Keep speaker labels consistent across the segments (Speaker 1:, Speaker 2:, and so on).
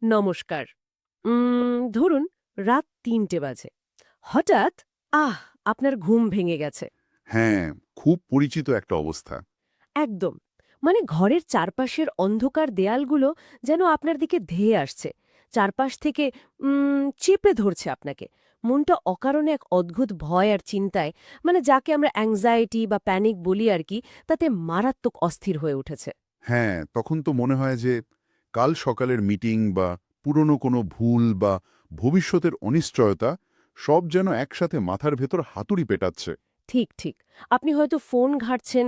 Speaker 1: নমস্কার। ধরুন রাত ৩টে বাজে। হঠাৎ আহ! আপনার ঘুম ভেঙে গেছে।
Speaker 2: হ্যাঁ, খুব পরিচিত একটা অবস্থা।
Speaker 1: একদম। মানে ঘরের চারপাশের অন্ধকার দেয়ালগুলো যেন আপনার দিকে ধেয়ে আসছে। চারপাশ থেকে চেপে ধরছে আপনাকে। মনটা অকারণে এক অদ্ভুত ভয় আর চিন্তায়, মানে যাকে আমরা অ্যাংজাইটি বা প্যানিক বলি আরকি, তাতে মারাত্মক অস্থির হয়ে উঠেছে।
Speaker 2: হ্যাঁ, তখন তো মনে হয় যে কাল সকালের মিটিং বা পুরনো কোনো ভুল বা ভবিষ্যতের অনিশ্চয়তা সব যেন একসাথে মাথার ভেতর হাতুড়ি পেটাচ্ছে।
Speaker 1: ঠিক, ঠিক। আপনি হয়তো ফোন ঘাঁটছেন,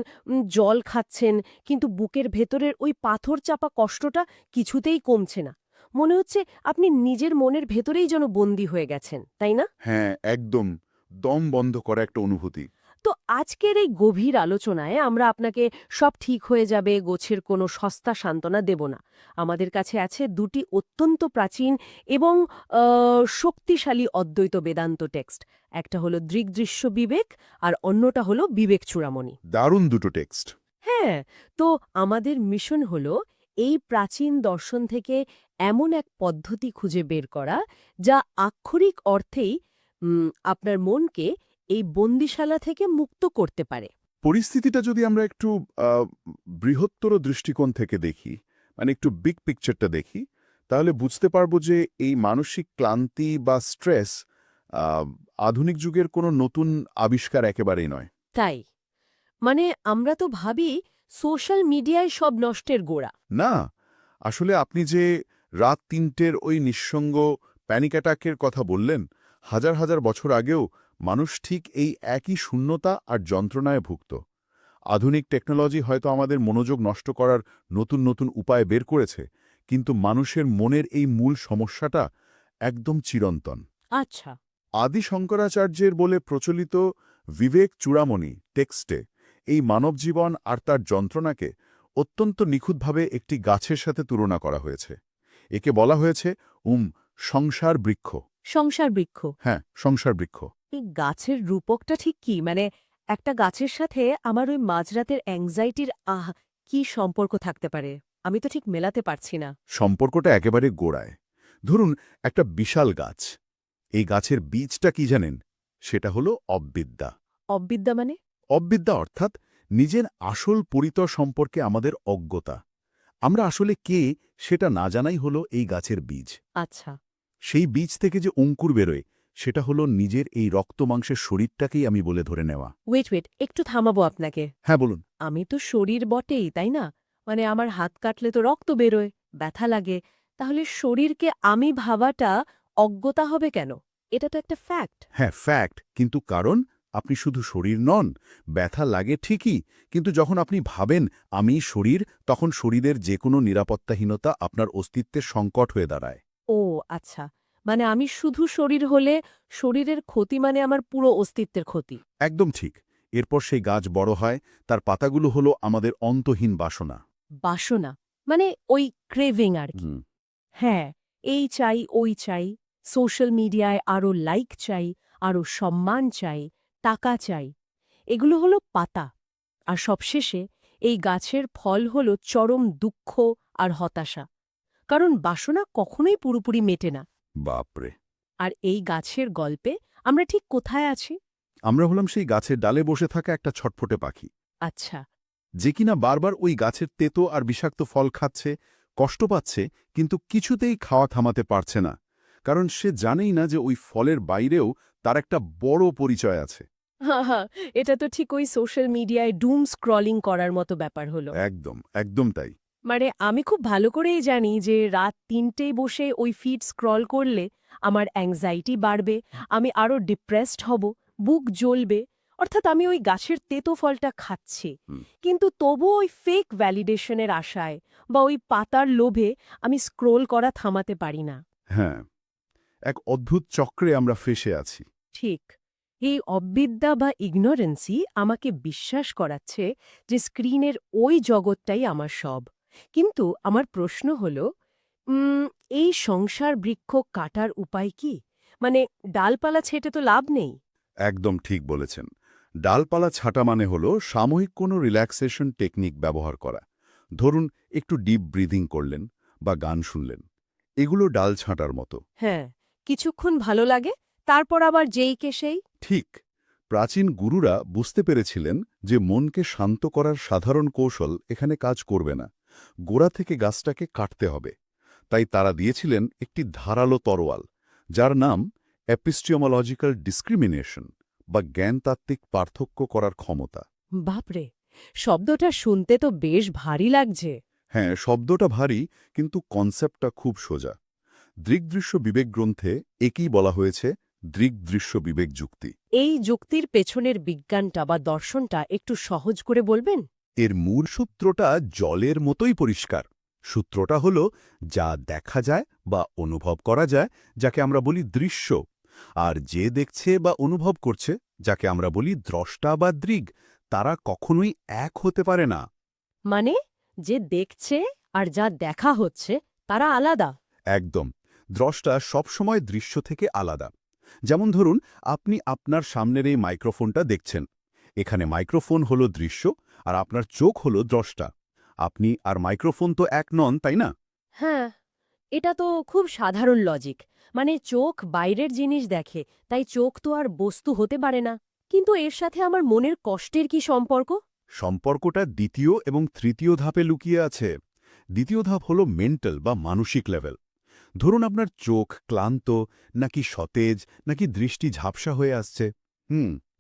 Speaker 1: জল খাচ্ছেন, কিন্তু বুকের ভেতরের ওই পাথর চাপা কষ্টটা কিছুতেই কমছে না। মনে হচ্ছে আপনি নিজের মনের ভেতরেই যেন বন্দী হয়ে গেছেন, তাই না?
Speaker 2: হ্যাঁ, একদম দম বন্ধ করা একটা অনুভূতি।
Speaker 1: তো আজকের এই গভীর আলোচনায় আমরা আপনাকে সব ঠিক হয়ে যাবে গোছের কোনো সস্তা সান্ত্বনা দেব না। আমাদের কাছে আছে দুটি অত্যন্ত প্রাচীন এবং আ শক্তিশালী অদ্বৈত বেদান্ত টেক্সট। একটা হলো দৃগ্দৃশ্য বিবেক আর অন্যটা হলো বিবেক চূড়ামণি।
Speaker 2: দারুণ দুটো টেক্সট।
Speaker 1: হ্যাঁ, তো আমাদের মিশন হলো এই প্রাচীন দর্শন থেকে এমন এক পদ্ধতি খুঁজে বের করা, যা আক্ষরিক অর্থেই আপনার মনকে এই বন্দিশালা থেকে মুক্ত করতে পারে।
Speaker 2: পরিস্থিতিটা যদি আমরা একটু আ বৃহত্তর দৃষ্টিকোণ থেকে দেখি, মানে একটু বিগ পিকচারটা দেখি, তাহলে বুঝতে পারবো যে এই মানসিক ক্লান্তি বা স্ট্রেস আ আধুনিক যুগের কোনো নতুন আবিষ্কার একেবারেই নয়।
Speaker 1: তাই, মানে আমরা তো ভাবি সোশ্যাল মিডিয়ায় সব নষ্টের গোড়া।
Speaker 2: না, আসলে আপনি যে রাত ৩টের ওই নিঃসঙ্গ প্যানিক অ্যাটাকের কথা বললেন, হাজার, হাজার বছর আগেও মানুষ ঠিক এই একই শূন্যতা আর যন্ত্রণায় ভুগত। আধুনিক টেকনোলজি হয়তো আমাদের মনোযোগ নষ্ট করার নতুন, নতুন উপায় বের করেছে, কিন্তু মানুষের মনের এই মূল সমস্যাটা একদম চিরন্তন।
Speaker 1: আচ্ছা।
Speaker 2: আদি শঙ্করাচার্যের বলে প্রচলিত বিবেক চূড়ামণি টেক্সটে এই মানবজীবন আর তার যন্ত্রণাকে অত্যন্ত নিখুঁতভাবে একটি গাছের সাথে তুলনা করা হয়েছে। একে বলা হয়েছে সংসার বৃক্ষ।
Speaker 1: সংসার বৃক্ষ।
Speaker 2: হ্যাঁ, সংসার বৃক্ষ।
Speaker 1: এই গাছের রূপকটা ঠিক কি? মানে একটা গাছের সাথে আমার ওই মাঝরাতের অ্যাংজাইটির কি সম্পর্ক থাকতে পারে? আমি তো ঠিক মেলাতে পারছি না।
Speaker 2: সম্পর্কটা একেবারে গোড়ায়। ধরুন একটা বিশাল গাছ। এই গাছের বীজটা কি জানেন? সেটা হলো অবিদ্যা।
Speaker 1: অবিদ্যা মানে?
Speaker 2: অবিদ্যা অর্থাৎ নিজের আসল পরিচয় সম্পর্কে আমাদের অজ্ঞতা। আমরা আসলে কে সেটা না জানাই হলো এই গাছের বীজ।
Speaker 1: আচ্ছা।
Speaker 2: সেই বীজ থেকে যে অঙ্কুর বেরোয় সেটা হলো নিজের এই রক্তমাংসের শরীরটাকেই আমি বলে ধরে নেওয়া।
Speaker 1: ওয়েট, একটু থামাবো আপনাকে।
Speaker 2: হ্যাঁ, বলুন।
Speaker 1: আমি তো শরীর বটেই, তাই না? মানে আমার হাত কাটলে তো রক্ত বেরোয়, ব্যথা লাগে। তাহলে শরীরকে আমি ভাবাটা অজ্ঞতা হবে কেন? এটা তো একটা ফ্যাক্ট।
Speaker 2: হ্যাঁ, ফ্যাক্ট, কিন্তু কারণ আপনি শুধু শরীর নন। ব্যথা লাগে ঠিকই, কিন্তু যখন আপনি ভাবেন আমি শরীর, তখন শরীরের যে কোনো নিরাপত্তাহীনতা আপনার অস্তিত্বের সংকট হয়ে দাঁড়ায়।
Speaker 1: ও আচ্ছা। মানে আমি শুধু শরীর হলে শরীরের ক্ষতি মানে আমার পুরো অস্তিত্বের ক্ষতি।
Speaker 2: একদম ঠিক। এরপর সেই গাছ বড় হয়, তার পাতাগুলো হলো আমাদের অন্তহীন বাসনা।
Speaker 1: বাসনা। মানে ওই ক্রেভিং আর কি।
Speaker 2: হুম।
Speaker 1: হ্যাঁ, এই চাই, ওই চাই। সোশ্যাল মিডিয়ায় আরও লাইক চাই, আরও সম্মান চাই, টাকা চাই। এগুলো হলো পাতা। আর সবশেষে এই গাছের ফল হল চরম দুঃখ আর হতাশা। কারণ বাসনা কখনোই পুরোপুরি মেটে না।
Speaker 2: বাপরে!
Speaker 1: আর এই গাছের গল্পে আমরা ঠিক কোথায় আছি?
Speaker 2: আমরা হলাম সেই গাছের ডালে বসে থাকা একটা ছটফটে পাখি,
Speaker 1: আচ্ছা।
Speaker 2: যে কিনা বারবার ওই গাছের তেতো আর বিষাক্ত ফল খাচ্ছে, কষ্ট পাচ্ছে, কিন্তু কিছুতেই খাওয়া থামাতে পারছে না। কারণ সে জানেই না যে ওই ফলের বাইরেও তার একটা বড় পরিচয় আছে।
Speaker 1: হা, এটা তো ঠিক ওই সোশ্যাল মিডিয়ায় ডুম স্ক্রলিং করার মতো ব্যাপার হলো।
Speaker 2: একদম, একদম তাই।
Speaker 1: মানে আমি খুব ভালো করেই জানি যে রাত ৩টেয় বসে ওই ফিড স্ক্রল করলে আমার অ্যাংজাইটি বাড়বে, আমি আরও ডিপ্রেসড হব, বুক জ্বলবে। অর্থাৎ আমি ওই গাছের তেতো ফলটা খাচ্ছি।
Speaker 2: হুম।
Speaker 1: কিন্তু তবুও ওই ফেক ভ্যালিডেশনের আশায় বা ওই পাতার লোভে আমি স্ক্রোল করা থামাতে পারি না।
Speaker 2: হ্যাঁ, এক অদ্ভুত চক্রে আমরা ফেঁসে আছি।
Speaker 1: ঠিক। এই অবিদ্যা বা ইগনোরেন্সই আমাকে বিশ্বাস করাচ্ছে যে স্ক্রিনের ওই জগৎটাই আমার সব। কিন্তু আমার প্রশ্ন হল, উম এই সংসার বৃক্ষ কাটার উপায় কি? মানে ডালপালা ছেঁটে তো লাভ নেই।
Speaker 2: একদম ঠিক বলেছেন। ডালপালা ছাঁটা মানে হলো সাময়িক কোনো রিল্যাক্সেশন টেকনিক ব্যবহার করা। ধরুন একটু ডিপ ব্রিদিং করলেন বা গান শুনলেন। এগুলো ডাল ছাঁটার মতো।
Speaker 1: হ্যাঁ, কিছুক্ষণ ভালো লাগে, তারপর আবার যেই কে সেই।
Speaker 2: ঠিক। প্রাচীন গুরুরা বুঝতে পেরেছিলেন যে মনকে শান্ত করার সাধারণ কৌশল এখানে কাজ করবে না। গোড়া থেকে গাছটাকে কাটতে হবে। তাই তারা দিয়েছিলেন একটি ধারালো তরোয়াল, যার নাম এপিস্টিওমোলজিক্যাল ডিসক্রিমিনেশন বা জ্ঞানতাত্ত্বিক পার্থক্য করার ক্ষমতা।
Speaker 1: বাপরে, শব্দটা শুনতে তো বেশ ভারী লাগছে।
Speaker 2: হ্যাঁ, শব্দটা ভারী, কিন্তু কনসেপ্টটা খুব সোজা। দৃগ্দৃশ্য বিবেক গ্রন্থে একই বলা হয়েছে দৃগ্দৃশ্য বিবেক যুক্তি।
Speaker 1: এই যুক্তির পেছনের বিজ্ঞানটা বা দর্শনটা একটু সহজ করে বলবেন?
Speaker 2: এর মূল সূত্রটা জলের মতোই পরিষ্কার। সূত্রটা হলো, যা দেখা যায় বা অনুভব করা যায়, যাকে আমরা বলি দৃশ্য, আর যে দেখছে বা অনুভব করছে, যাকে আমরা বলি দ্রষ্টা বা দৃগ, তারা কখনোই এক হতে পারে না।
Speaker 1: মানে, যে দেখছে আর যা দেখা হচ্ছে তারা আলাদা?
Speaker 2: একদম। দ্রষ্টা সবসময় দৃশ্য থেকে আলাদা। যেমন ধরুন, আপনি আপনার সামনের এই মাইক্রোফোনটা দেখছেন। এখানে মাইক্রোফোন হলো দৃশ্য, আর আপনার চোখ হলো দ্রষ্টা। আপনি আর মাইক্রোফোন তো এক নন, তাই না?
Speaker 1: হ্যাঁ, এটা তো খুব সাধারণ লজিক। মানে চোখ বাইরের জিনিস দেখে, তাই চোখ তো আর বস্তু হতে পারে না। কিন্তু এর সাথে আমার মনের কষ্টের কি সম্পর্ক?
Speaker 2: সম্পর্কটা দ্বিতীয় এবং তৃতীয় ধাপে লুকিয়ে আছে। দ্বিতীয় ধাপ হলো মেন্টাল বা মানসিক লেভেল। ধরুন আপনার চোখ ক্লান্ত, নাকি সতেজ, নাকি দৃষ্টি ঝাপসা হয়ে আসছে।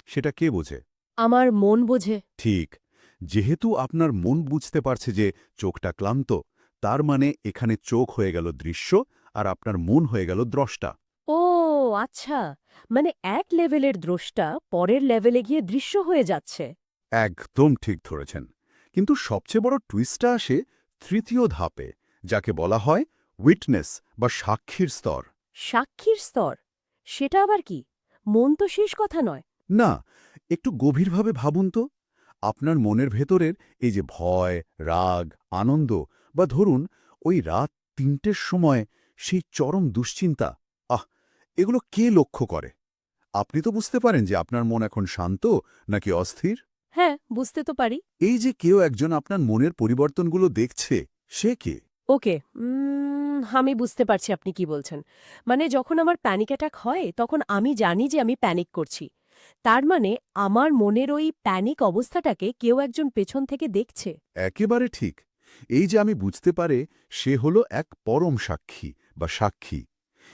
Speaker 2: সেটা কে বোঝে?
Speaker 1: আমার মন বোঝে।
Speaker 2: ঠিক। যেহেতু আপনার মন বুঝতে পারছে যে চোখটা ক্লান্ত, তার মানে এখানে চোখ হয়ে গেল দৃশ্য, আর আপনার মন হয়ে গেল দ্রষ্টা।
Speaker 1: ও আচ্ছা, মানে এক লেভেলের দ্রষ্টা পরের লেভেলে গিয়ে দৃশ্য হয়ে যাচ্ছে।
Speaker 2: একদম ঠিক ধরেছেন। কিন্তু সবচেয়ে বড় টুইস্টটা আসে তৃতীয় ধাপে, যাকে বলা হয় উইটনেস বা সাক্ষীর স্তর।
Speaker 1: সাক্ষীর স্তর? সেটা আবার কি? মন তো শেষ কথা নয়।
Speaker 2: না, একটু গভীরভাবে ভাবুন তো। আপনার মনের ভেতরের এই যে ভয়, রাগ, আনন্দ, বা ধরুন ওই রাত ৩টের সময় সেই চরম দুশ্চিন্তা, এগুলো কে লক্ষ্য করে? আপনি তো বুঝতে পারেন যে আপনার মন এখন শান্ত নাকি অস্থির।
Speaker 1: হ্যাঁ, বুঝতে তো পারি।
Speaker 2: এই যে কেউ একজন আপনার মনের পরিবর্তনগুলো দেখছে, সে কে?
Speaker 1: ওকে, আমি বুঝতে পারছি আপনি কি বলছেন। মানে যখন আমার প্যানিক অ্যাটাক হয়, তখন আমি জানি যে আমি প্যানিক করছি। তার মানে আমার মনের ওই প্যানিক অবস্থাটাকে কেউ একজন পেছন থেকে দেখছে।
Speaker 2: একেবারে ঠিক। এই যে আমি বুঝতে পারে, সে হলো এক পরম সাক্ষী বা সাক্ষী।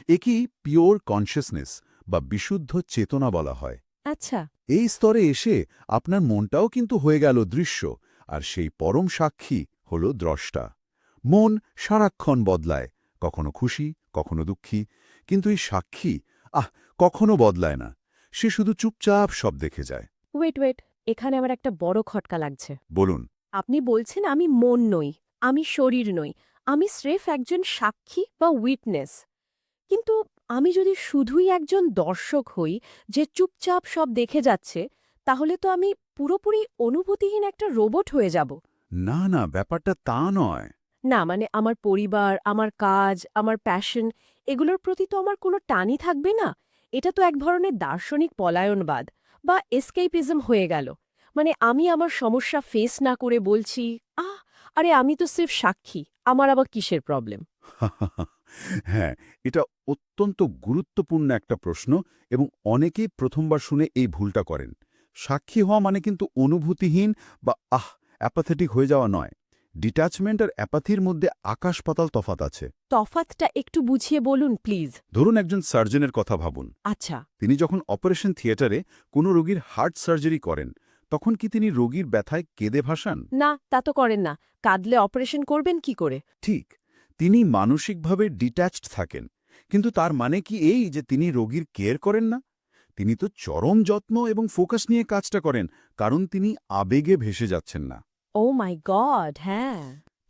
Speaker 2: একেই পিওর কনশিয়াসনেস বা বিশুদ্ধ চেতনা বলা হয়।
Speaker 1: আচ্ছা।
Speaker 2: এই স্তরে এসে আপনার মনটাও কিন্তু হয়ে গেল দৃশ্য, আর সেই পরম সাক্ষী হল দ্রষ্টা। মন সারাক্ষণ বদলায়, কখনো খুশি, কখনো দুঃখী, কিন্তু এই সাক্ষী কখনো বদলায় না। সে শুধু চুপচাপ সব দেখে যায়।
Speaker 1: ওয়েট, এখানে আমার একটা বড় খটকা লাগছে।
Speaker 2: বলুন।
Speaker 1: আপনি বলছেন আমি মন নই, আমি শরীর নই, আমি স্রেফ একজন সাক্ষী বা উইটনেস। কিন্তু আমি যদি শুধুই একজন দর্শক হই যে চুপচাপ সব দেখে যাচ্ছে, তাহলে তো আমি পুরোপুরি অনুভূতিহীন একটা রোবট হয়ে যাব।
Speaker 2: না না, ব্যাপারটা তা নয়।
Speaker 1: না মানে আমার পরিবার, আমার কাজ, আমার প্যাশন, এগুলোর প্রতি তো আমার কোনো টানই থাকবে না। এটা তো এক ধরনের দার্শনিক পলায়নবাদ বা এসকেপিজম হয়ে গেল। মানে আমি আমার সমস্যা ফেস না করে বলছি, আরে আমি তো সির্ফ সাক্ষী, আমার আবার কিসের প্রবলেম?
Speaker 2: হ্যাঁ, এটা অত্যন্ত গুরুত্বপূর্ণ একটা প্রশ্ন, এবং অনেকেই প্রথমবার শুনে এই ভুলটা করেন। সাক্ষী হওয়া মানে কিন্তু অনুভূতিহীন বা অ্যাপাথেটিক হয়ে যাওয়া নয়। ডিট্যাচমেন্ট আর অ্যাপাথির মধ্যে আকাশ-পাতাল তফাত আছে।
Speaker 1: তফাতটা একটু বুঝিয়ে বলুন প্লিজ।
Speaker 2: ধরুন একজন সার্জনের কথা ভাবুন।
Speaker 1: আচ্ছা।
Speaker 2: তিনি যখন অপারেশন থিয়েটারে কোনো রোগীর হার্ট সার্জারি করেন, তখন কি তিনি রোগীর ব্যথায় কেঁদে ভাসান?
Speaker 1: না, তা তো করেন না। কাঁদলে অপারেশন করবেন কি করে?
Speaker 2: ঠিক। তিনি মানসিকভাবে ডিট্যাচড থাকেন। কিন্তু তার মানে কি এই যে তিনি রোগীর কেয়ার করেন না? তিনি তো চরম যত্ন এবং ফোকাস নিয়ে কাজটা করেন, কারণ তিনি আবেগে ভেসে যাচ্ছেন না।
Speaker 1: ও মাই গড, হ্যাঁ।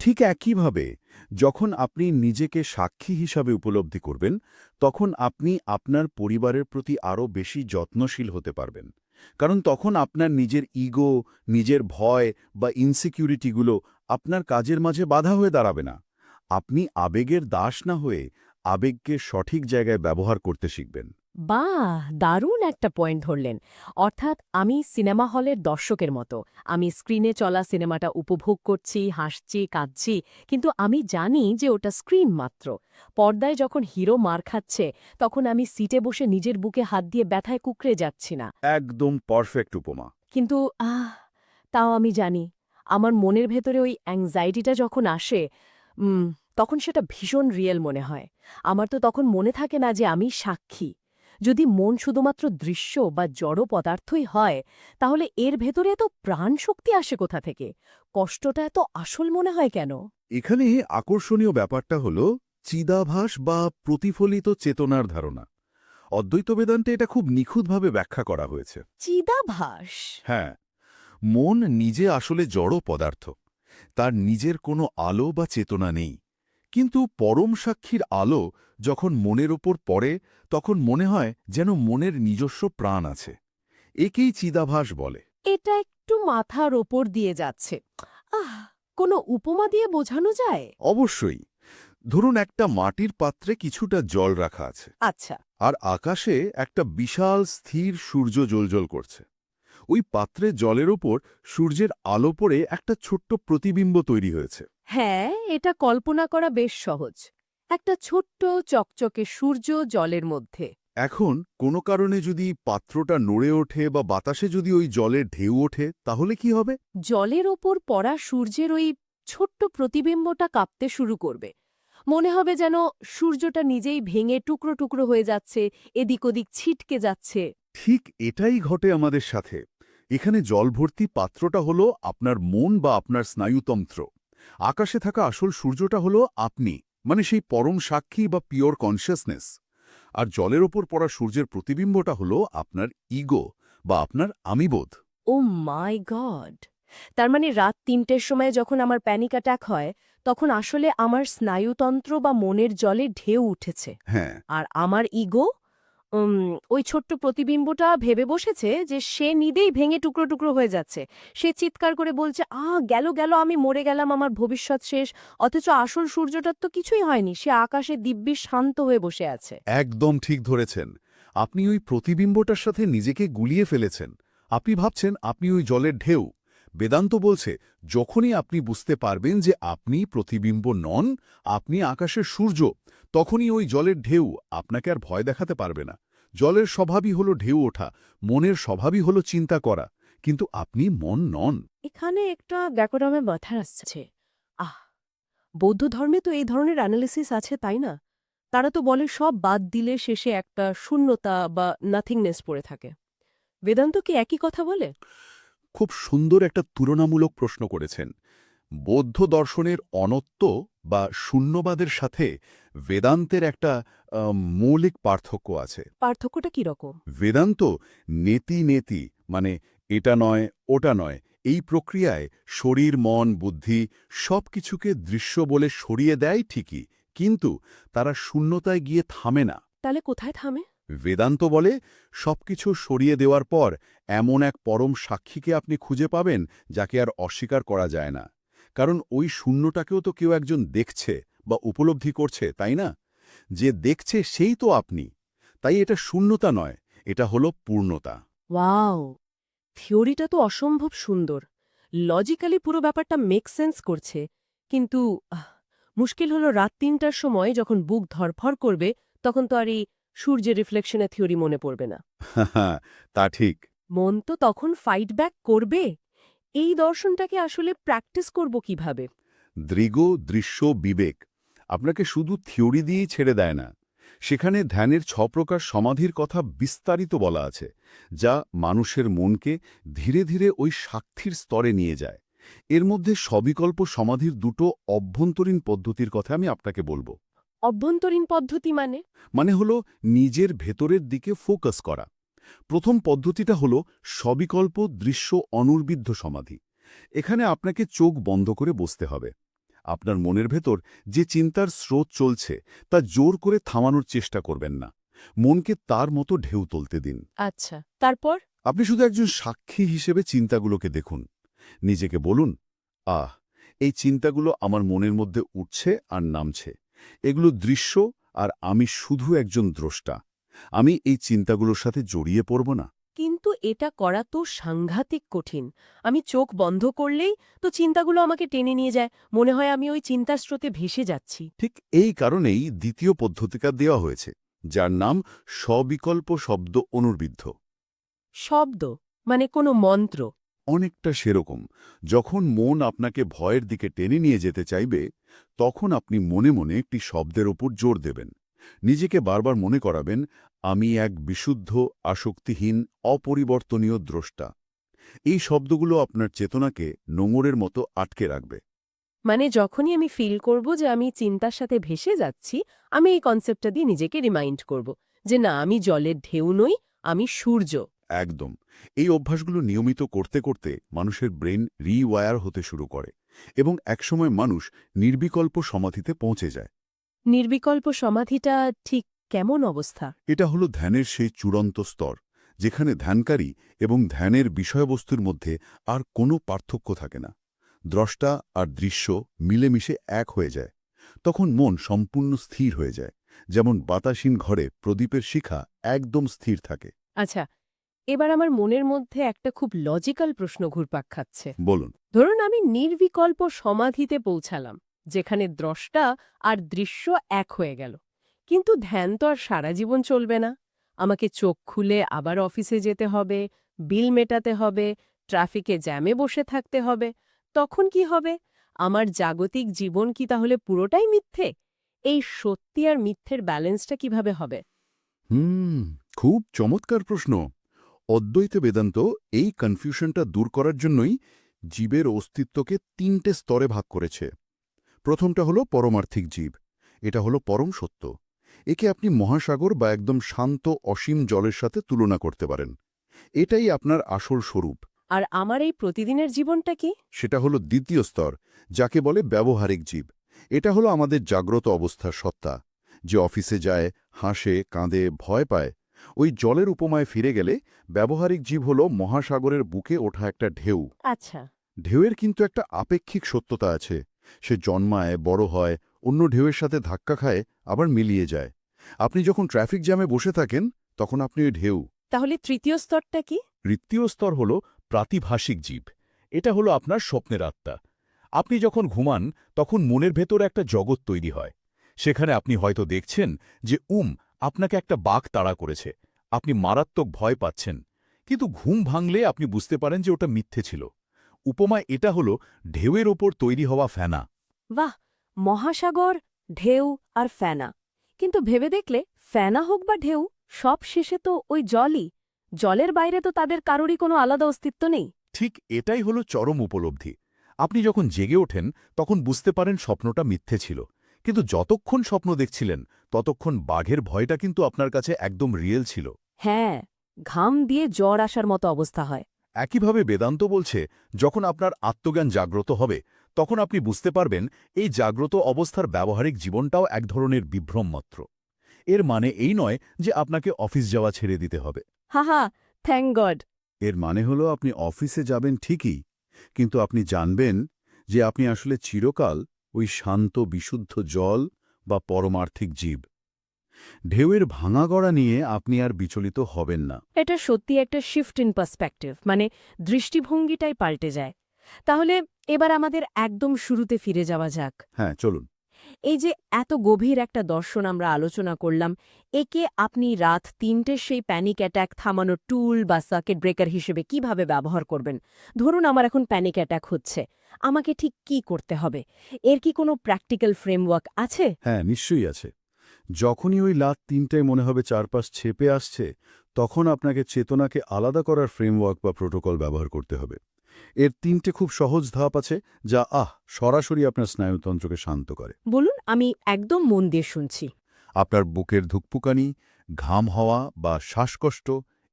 Speaker 2: ঠিক একইভাবে, যখন আপনি নিজেকে সাক্ষী হিসাবে উপলব্ধি করবেন, তখন আপনি আপনার পরিবারের প্রতি আরও বেশি যত্নশীল হতে পারবেন। কারণ তখন আপনার নিজের ইগো, নিজের ভয় বা ইনসিকিউরিটিগুলো আপনার কাজের মাঝে বাধা হয়ে দাঁড়াবে না। আপনি আবেগের দাস না হয়ে আবেগকে সঠিক জায়গায় ব্যবহার করতে শিখবেন।
Speaker 1: বাহ, দারুণ একটা পয়েন্ট ধরলেন। অর্থাৎ আমি সিনেমা হলের দর্শকের মতো। আমি স্ক্রিনে চলা সিনেমাটা উপভোগ করছি, হাসছি, কাঁদছি, কিন্তু আমি জানি যে ওটা স্ক্রিন মাত্র। পর্দায় যখন হিরো মার খাচ্ছে, তখন আমি সিটে বসে নিজের বুকে হাত দিয়ে ব্যথায় কুঁকড়ে যাচ্ছি না।
Speaker 2: একদম পারফেক্ট উপমা।
Speaker 1: কিন্তু তাও আমি জানি, আমার মনের ভেতরে ওই অ্যাংজাইটিটা যখন আসে, উম তখন সেটা ভীষণ রিয়েল মনে হয়। আমার তো তখন মনে থাকে না যে আমি সাক্ষী। যদি মন শুধুমাত্র দৃশ্য বা জড় পদার্থই হয়, তাহলে এর ভেতরে এত প্রাণশক্তি আসে কোথা থেকে? কষ্টটা এত আসল মনে হয় কেন?
Speaker 2: এখানে আকর্ষণীয় ব্যাপারটা হল চিদাভাস বা প্রতিফলিত চেতনার ধারণা। অদ্বৈত বেদান্তে এটা খুব নিখুঁতভাবে ব্যাখ্যা করা হয়েছে।
Speaker 1: চিদাভাস?
Speaker 2: হ্যাঁ, মন নিজে আসলে জড় পদার্থ, তার নিজের কোনো আলো বা চেতনা নেই। কিন্তু পরম সাক্ষীর আলো যখন মনের ওপর পড়ে, তখন মনে হয় যেন মনের নিজস্ব প্রাণ আছে। একেই চিদাভাস বলে।
Speaker 1: এটা একটু মাথার ওপর দিয়ে যাচ্ছে। আহ, কোনো উপমা দিয়ে বোঝানো যায়?
Speaker 2: অবশ্যই। ধরুন একটা মাটির পাত্রে কিছুটা জল রাখা আছে,
Speaker 1: আচ্ছা।
Speaker 2: আর আকাশে একটা বিশাল স্থির সূর্য জ্বলজ্বল করছে। ওই পাত্রে জলের ওপর সূর্যের আলো পড়ে একটা ছোট্ট প্রতিবিম্ব তৈরি হয়েছে।
Speaker 1: হ্যাঁ, এটা কল্পনা করা বেশ সহজ। একটা ছোট্ট চকচকে সূর্য জলের মধ্যে।
Speaker 2: এখন কোনো কারণে যদি পাত্রটা নড়ে ওঠে বা বাতাসে যদি ওই জলের ঢেউ ওঠে, তাহলে কি হবে?
Speaker 1: জলের ওপর পড়া সূর্যের ওই ছোট্ট প্রতিবিম্বটা কাঁপতে শুরু করবে। মনে হবে যেন সূর্যটা নিজেই ভেঙে টুকরো টুকরো হয়ে যাচ্ছে, এদিক ওদিক ছিটকে যাচ্ছে।
Speaker 2: ঠিক এটাই ঘটে আমাদের সাথে। এখানে জলভর্তি পাত্রটা হলো আপনার মন বা আপনার স্নায়ুতন্ত্র। আকাশে থাকা আসল সূর্যটা হলো আপনি, মানে সেই পরম সাক্ষী বা পিওর কনসিয়াসনেস। আর জলের ওপর পড়া সূর্যের প্রতিবিম্বটা হলো আপনার ইগো বা আপনার আমিবোধ।
Speaker 1: ও মাই গড! তার মানে রাত ৩টের সময় যখন আমার প্যানিক অ্যাটাক হয়, তখন আসলে আমার স্নায়ুতন্ত্র বা মনের জলে ঢেউ উঠেছে।
Speaker 2: হ্যাঁ,
Speaker 1: আর আমার ইগো ওই ছোট্ট প্রতিবিম্বটা ভেবে বসেছে যে সে নিজেই ভেঙে টুকরো টুকরো হয়ে যাচ্ছে। সে চিৎকার করে বলছে, গেল, গেল, আমি মরে গেলাম, আমার ভবিষ্যৎ শেষ। অথচ আসল সূর্যটার তো কিছুই হয়নি। সে আকাশে দিব্যি শান্ত হয়ে বসে আছে।
Speaker 2: একদম ঠিক ধরেছেন। আপনি ওই প্রতিবিম্বটার সাথে নিজেকে গুলিয়ে ফেলেছেন। আপনি ভাবছেন আপনি ওই জলের ঢেউ। বেদান্ত বলছে, যখনই আপনি বুঝতে পারবেন যে আপনি প্রতিবিম্ব নন, আপনি আকাশের সূর্য, তখনই ওই জলের ঢেউ আপনাকে আর ভয় দেখাতে পারবে না। জলের স্বভাবই হলো ঢেউ ওঠা, মনের স্বভাবই হলো চিন্তা করা, কিন্তু আপনি মন নন।
Speaker 1: এখানে একটা গ্যাকোডামে মাথা আসছে। আহ! বৌদ্ধ ধর্মে তো এই ধরনের অ্যানালিসিস আছে, তাই না? তারা তো বলে সব বাদ দিলে শেষে একটা শূন্যতা বা নাথিংনেস পড়ে থাকে। বেদান্ত কি একই কথা বলে?
Speaker 2: খুব সুন্দর একটা তুলনামূলক প্রশ্ন করেছেন। বৌদ্ধ দর্শনের অনত্ব বা শূন্যবাদের সাথে বেদান্তের একটা মৌলিক পার্থক্য আছে।
Speaker 1: পার্থক্যটা কি রকম?
Speaker 2: বেদান্ত নেতি নেতি, মানে এটা নয় ওটা নয়, এই প্রক্রিয়ায় শরীর মন বুদ্ধি সব কিছুকে দৃশ্য বলে সরিয়ে দেয় ঠিকই, কিন্তু তারা শূন্যতায় গিয়ে থামে না।
Speaker 1: তাহলে কোথায় থামে?
Speaker 2: বেদান্ত বলে সবকিছু সরিয়ে দেওয়ার পর এমন এক পরম সাক্ষীকে আপনি খুঁজে পাবেন যাকে আর অস্বীকার করা যায় না। কারণ ওই শূন্যটাকেও তো কেউ একজন দেখছে বা উপলব্ধি করছে, তাই না? যে দেখছে সেই তো আপনি। তাই এটা শূন্যতা নয়, এটা হলো পূর্ণতা।
Speaker 1: ওয়াও! থিওরিটা তো অসম্ভব সুন্দর। লজিক্যালি পুরো ব্যাপারটা মেক সেন্স করছে। কিন্তু মুশকিল হলো রাত ৩টার সময় যখন বুক ধড়ফড় করবে, তখন তো আর এই সূর্যের রিফ্লেকশনের থিওরি মনে পড়বে না।
Speaker 2: তা ঠিক।
Speaker 1: মন তো তখন ফাইট ব্যাক করবে। এই দর্শনটাকে আসলে প্র্যাকটিস করব কিভাবে?
Speaker 2: দৃগ দৃশ্য বিবেক আপনাকে শুধু থিওরি দিয়েই ছেড়ে দেয় না। সেখানে ধ্যানের ৬ প্রকার সমাধির কথা বিস্তারিত বলা আছে, যা মানুষের মনকে ধীরে ধীরে ওই সাক্ষীর স্তরে নিয়ে যায়। এর মধ্যে সবিকল্প সমাধির দুটো অভ্যন্তরীণ পদ্ধতির কথা আমি আপনাকে বলবো।
Speaker 1: অভ্যন্তরীণ পদ্ধতি মানে?
Speaker 2: মানে হলো নিজের ভেতরের দিকে ফোকাস করা। প্রথম পদ্ধতিটা হলো সবিকল্প দৃশ্য অনুর্বিদ্ধ সমাধি। এখানে আপনাকে চোখ বন্ধ করে বসতে হবে। আপনার মনের ভেতর যে চিন্তার স্রোত চলছে তা জোর করে থামানোর চেষ্টা করবেন না। মনকে তার মতো ঢেউ তুলতে দিন।
Speaker 1: আচ্ছা, তারপর?
Speaker 2: আপনি শুধু একজন সাক্ষী হিসেবে চিন্তাগুলোকে দেখুন। নিজেকে বলুন, আহ, এই চিন্তাগুলো আমার মনের মধ্যে উঠছে আর নামছে। এগুলো দৃশ্য, আর আমি শুধু একজন দ্রষ্টা। আমি এই চিন্তাগুলোর সাথে জড়িয়ে পড়ব না।
Speaker 1: কিন্তু এটা করা তো সাংঘাতিক কঠিন। আমি চোখ বন্ধ করলেই তো চিন্তাগুলো আমাকে টেনে নিয়ে যায়, মনে হয় আমি ওই চিন্তার স্রোতে ভেসে যাচ্ছি।
Speaker 2: ঠিক এই কারণেই দ্বিতীয় পদ্ধতিটা দেওয়া হয়েছে, যার নাম স্ববিকল্প শব্দ অনুর্বিদ্ধ।
Speaker 1: শব্দ মানে কোনো মন্ত্র?
Speaker 2: অনেকটা সেরকম। যখন মন আপনাকে ভয়ের দিকে টেনে নিয়ে যেতে চাইবে, তখন আপনি মনে মনে একটি শব্দের ওপর জোর দেবেন। নিজেকে বারবার মনে করাবেন, আমি এক বিশুদ্ধ, আসক্তিহীন, অপরিবর্তনীয় দ্রষ্টা। এই শব্দগুলো আপনার চেতনাকে নোঙরের মতো আটকে রাখবে।
Speaker 1: মানে যখনই আমি ফিল করব যে আমি চিন্তার সাথে ভেসে যাচ্ছি, আমি এই কনসেপ্টটা দিয়ে নিজেকে রিমাইন্ড করব যে না, আমি জলের ঢেউ নই, আমি সূর্য।
Speaker 2: একদম। এই অভ্যাসগুলো নিয়মিত করতে করতে মানুষের ব্রেন রিওয়ার হতে শুরু করে এবং একসময় মানুষ নির্বিকল্প সমাধিতে পৌঁছে যায়।
Speaker 1: নির্বিকল্প সমাধিটা ঠিক কেমন অবস্থা?
Speaker 2: এটা হলো ধ্যানের সেই চূড়ান্ত স্তর, যেখানে ধ্যানকারী এবং ধ্যানের বিষয়বস্তুর মধ্যে আর কোনো পার্থক্য থাকে না। দ্রষ্টা আর দৃশ্য মিলেমিশে এক হয়ে যায়। তখন মন সম্পূর্ণ স্থির হয়ে যায়, যেমন বাতাসীন ঘরে প্রদীপের শিখা একদম স্থির থাকে।
Speaker 1: আচ্ছা, এবার আমার মনের মধ্যে একটা খুব লজিক্যাল প্রশ্ন ঘুরপাক খাচ্ছে।
Speaker 2: বলুন।
Speaker 1: ধরুন আমি নির্বিকল্প সমাধিতে পৌঁছালাম, যেখানে দ্রষ্টা আর দৃশ্য এক হয়ে গেল। কিন্তু ধ্যান তো আর সারা জীবন চলবে না। আমাকে চোখ খুলে আবার অফিসে যেতে হবে, বিল মেটাতে হবে, ট্রাফিকে জ্যামে বসে থাকতে হবে। তখন কি হবে? আমার জাগতিক জীবন কি তাহলে পুরোটাই মিথ্যে? এই সত্যি আর মিথ্যের ব্যালেন্সটা কিভাবে হবে?
Speaker 2: হুম, খুব চমৎকার প্রশ্ন। অদ্বৈত বেদান্ত এই কনফিউশনটা দূর করার জন্যই জীবের অস্তিত্বকে ৩টে স্তরে ভাগ করেছে। প্রথমটা হলো পরমার্থিক জীব। এটা হলো পরম সত্য। একে আপনি মহাসাগর বা একদম শান্ত অসীম জলের সাথে তুলনা করতে পারেন। এটাই আপনার আসল স্বরূপ।
Speaker 1: আর আমার এই প্রতিদিনের জীবনটা কি?
Speaker 2: সেটা হলো দ্বিতীয় স্তর, যাকে বলে ব্যবহারিক জীব। এটা হলো আমাদের জাগ্রত অবস্থার সত্তা, যে অফিসে যায়, হাসে, কাঁদে, ভয় পায়। ওই জলের উপমায় ফিরে গেলে ব্যবহারিক জীব হলো মহাসাগরের বুকে ওঠা একটা ঢেউ।
Speaker 1: আচ্ছা।
Speaker 2: ঢেউয়ের কিন্তু একটা আপেক্ষিক সত্যতা আছে। সে জন্মায়, বড় হয়, অন্য ঢেউয়ের সাথে ধাক্কা খায়, আবার মিলিয়ে যায়। আপনি যখন ট্রাফিক জ্যামে বসে থাকেন, তখন আপনি ওই ঢেউ।
Speaker 1: তাহলে তৃতীয় স্তরটা কি?
Speaker 3: তৃতীয় স্তর হল প্রাতিভাসিক জীব। এটা হলো আপনার স্বপ্নের আত্মা। আপনি যখন ঘুমান তখন মনের ভেতর একটা জগৎ তৈরি হয়। সেখানে আপনি হয়তো দেখছেন যে আপনাকে একটা বাঘ তাড়া করেছে। আপনি মারাত্মক ভয় পাচ্ছেন। কিন্তু ঘুম ভাঙলে আপনি বুঝতে পারেন যে ওটা মিথ্যে ছিল। উপমায় এটা হলো ঢেউয়ের ওপর তৈরি হওয়া ফেনা।
Speaker 1: বাহ! মহাসাগর, ঢেউ আর ফেনা। কিন্তু ভেবে দেখলে ফেনা হোক বা ঢেউ, সব শেষে তো ওই জলই। জলের বাইরে তো তাদের কারোরই কোনো আলাদা অস্তিত্ব নেই।
Speaker 3: ঠিক এটাই হলো চরম উপলব্ধি। আপনি যখন জেগে ওঠেন তখন বুঝতে পারেন স্বপ্নটা মিথ্যে ছিল। কিন্তু যতক্ষণ স্বপ্ন দেখছিলেন ততক্ষণ বাঘের ভয়টা কিন্তু আপনার কাছে একদম রিয়েল ছিল।
Speaker 1: হ্যাঁ, ঘাম দিয়ে জ্বর আসার মতো অবস্থা হয়।
Speaker 3: একইভাবে বেদান্ত বলছে, যখন আপনার আত্মজ্ঞান জাগ্রত হবে তখন আপনি বুঝতে পারবেন এই জাগ্রত অবস্থার ব্যবহারিক জীবনটাও এক ধরনের বিভ্রম মাত্র। এর মানে এই নয় যে আপনাকে অফিস যাওয়া ছেড়ে দিতে হবে।
Speaker 1: হাহা, থ্যাংক গড!
Speaker 2: এর মানে হলো আপনি অফিসে যাবেন ঠিকই, কিন্তু আপনি জানবেন যে আপনি আসলে চিরকাল ওই শান্ত বিশুদ্ধ জল বা পরমার্থিক জীব। ঢেউয়ের ভাঙাগড়া নিয়ে আপনি আর বিচলিত হবেন না।
Speaker 1: এটা সত্যি একটা শিফট ইন পার্সপেক্টিভ, মানে দৃষ্টিভঙ্গিটাই পাল্টে যায়। তাহলে এবার আমাদের একদম শুরুতে ফিরে যাওয়া যাক।
Speaker 2: হ্যাঁ, চলুন।
Speaker 1: এই যে এত গভীর একটা দর্শন আমরা আলোচনা করলাম, একে আপনি রাত ৩টের সেই প্যানিক অ্যাট্যাক থামানোর টুল বা সার্কিট ব্রেকার হিসেবে কিভাবে ব্যবহার করবেন? ধরুন আমার এখন প্যানিক অ্যাট্যাক হচ্ছে। আমাকে ঠিক কি করতে হবে? এর কি কোনো প্র্যাকটিক্যাল ফ্রেমওয়ার্ক আছে?
Speaker 2: হ্যাঁ, নিশ্চয়ই আছে। যখনই ওই রাত ৩টায় মনে হবে চারপাশ ছেপে আসছে, তখন আপনাকে চেতনাকে আলাদা করার ফ্রেমওয়ার্ক বা প্রোটোকল ব্যবহার করতে হবে। এর ৩টে খুব সহজ ধাপ আছে, যা সরাসরি আপনার স্নায়ুতন্ত্রকে শান্ত করে।
Speaker 1: বলুন, আমি একদম মন দিয়ে শুনছি।
Speaker 2: আপনার বুকের ধুকপুকানি, ঘাম হওয়া বা শ্বাসকষ্ট,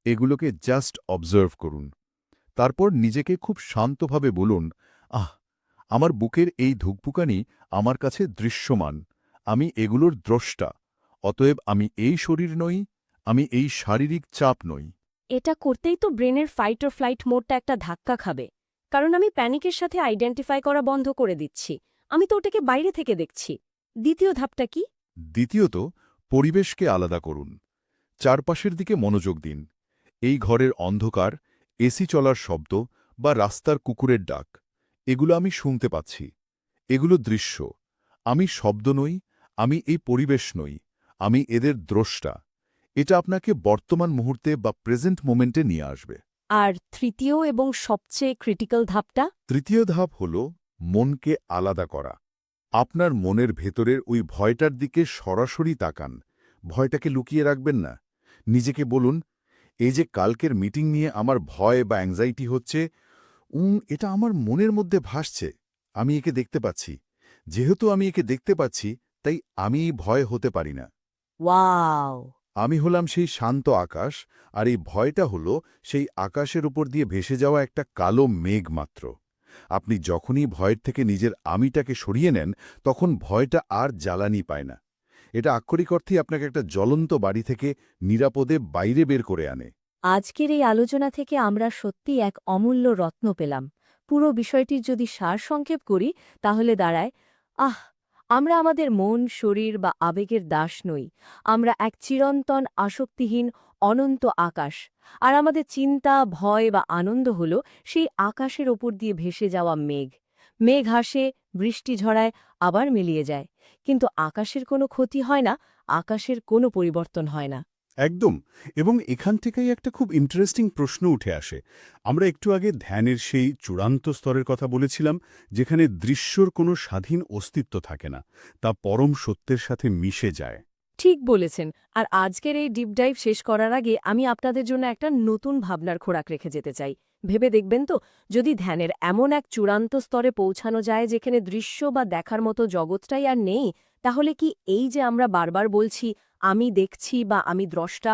Speaker 2: এগুলোকে জাস্ট অবজার্ভ করুন। তারপর নিজেকে খুব শান্তভাবে বলুন, আমার বুকের এই ধুকপুকানি আমার কাছে দৃশ্যমান। আমি এগুলোর দ্রষ্টা। অতএব আমি এই শরীর নই, আমি এই শারীরিক চাপ নই।
Speaker 1: এটা করতেই তো ব্রেনের ফাইট অর ফ্লাইট মোডটা একটা ধাক্কা খাবে। কারণ আমি প্যানিকের সাথে আইডেন্টিফাই করা বন্ধ করে দিচ্ছি। আমি তো ওটাকে বাইরে থেকে দেখছি। দ্বিতীয় ধাপটা কি?
Speaker 2: দ্বিতীয়ত, পরিবেশকে আলাদা করুন। চারপাশের দিকে মনোযোগ দিন। এই ঘরের অন্ধকার, এসি চলার শব্দ বা রাস্তার কুকুরের ডাক, এগুলো আমি শুনতে পাচ্ছি। এগুলো দৃশ্য। আমি শব্দ নই, আমি এই পরিবেশ নই, আমি এদের দ্রষ্টা। এটা আপনাকে বর্তমান মুহূর্তে বা প্রেজেন্ট মোমেন্টে নিয়ে আসবে।
Speaker 1: আর তৃতীয় এবং সবচেয়ে ক্রিটিক্যাল ধাপটা?
Speaker 2: তৃতীয় ধাপ হল মনকে আলাদা করা। আপনার মনের ভেতরের ওই ভয়টার দিকে সরাসরি তাকান। ভয়টাকে লুকিয়ে রাখবেন না। নিজেকে বলুন, এই যে কালকের মিটিং নিয়ে আমার ভয় বা অ্যাংজাইটি হচ্ছে, এটা আমার মনের মধ্যে ভাসছে। আমি একে দেখতে পাচ্ছি। যেহেতু আমি একে দেখতে পাচ্ছি, তাই আমি ভয় হতে পারি না।
Speaker 1: ওয়াও!
Speaker 2: আমি হলাম সেই শান্ত আকাশ, আর এই ভয়টা হলো সেই আকাশের উপর দিয়ে ভেসে যাওয়া একটা কালো মেঘ মাত্র। আপনি যখনই ভয়ের থেকে নিজের আমিটাকে সরিয়ে নেন, তখন ভয়টা আর জ্বালানি পায় না। এটা আক্ষরিক অর্থেই আপনাকে একটা জ্বলন্ত বাড়ি থেকে নিরাপদে বাইরে বের করে আনে।
Speaker 1: আজকের এই আলোচনা থেকে আমরা সত্যিই এক অমূল্য রত্ন পেলাম। পুরো বিষয়টির যদি সারসংক্ষেপ করি তাহলে দাঁড়ায়, আমরা আমাদের মন, শরীর বা আবেগের দাস নই। আমরা এক চিরন্তন আসক্তিহীন অনন্ত আকাশ। আর আমাদের চিন্তা, ভয় বা আনন্দ হল সেই আকাশের ওপর দিয়ে ভেসে যাওয়া মেঘ। মেঘ হাসে, বৃষ্টি ঝরায়, আবার মিলিয়ে যায়। কিন্তু আকাশের কোনো ক্ষতি হয় না, আকাশের কোনো পরিবর্তন হয় না।
Speaker 3: একদম। এবং এখান থেকেই একটা খুব ইন্টারেস্টিং প্রশ্ন উঠে আসে। আমরা একটু আগে ধ্যানের সেই চূড়ান্ত স্তরের কথা বলেছিলাম, যেখানে দৃশ্যর কোনো স্বাধীন অস্তিত্ব থাকে না, তা পরম সত্যের সাথে মিশে যায়।
Speaker 1: ঠিক বলেছেন। আর আজকের এই ডিপ ডাইভ শেষ করার আগে আমি আপনাদের জন্য একটা নতুন ভাবনার খোরাক রেখে যেতে চাই। ভেবে দেখবেন তো, যদি ধ্যানের এমন এক চূড়ান্ত স্তরে পৌঁছানো যায় যেখানে দৃশ্য বা দেখার মতো জগৎটাই আর নেই, তাহলে কি এই যে আমরা বারবার বলছি আমি দেখছি বা আমি দ্রষ্টা,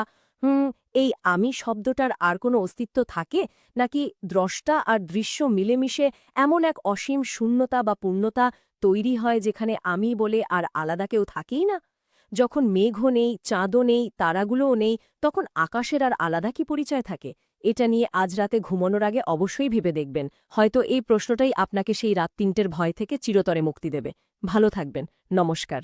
Speaker 1: এই আমি শব্দটার আর কোনো অস্তিত্ব থাকে, নাকি দ্রষ্টা আর দৃশ্য মিলেমিশে এমন এক অসীম শূন্যতা বা পূর্ণতা তৈরি হয় যেখানে আমি বলে আর আলাদা কেউ থাকেই না? যখন মেঘও নেই, চাঁদও নেই, তারাগুলোও নেই, তখন আকাশের আর আলাদা কি পরিচয় থাকে? এটা নিয়ে আজ রাতে ঘুমানোর আগে অবশ্যই ভেবে দেখবেন। হয়তো এই প্রশ্নটাই আপনাকে সেই রাত ৩টের ভয় থেকে চিরতরে মুক্তি দেবে। ভালো থাকবেন। নমস্কার।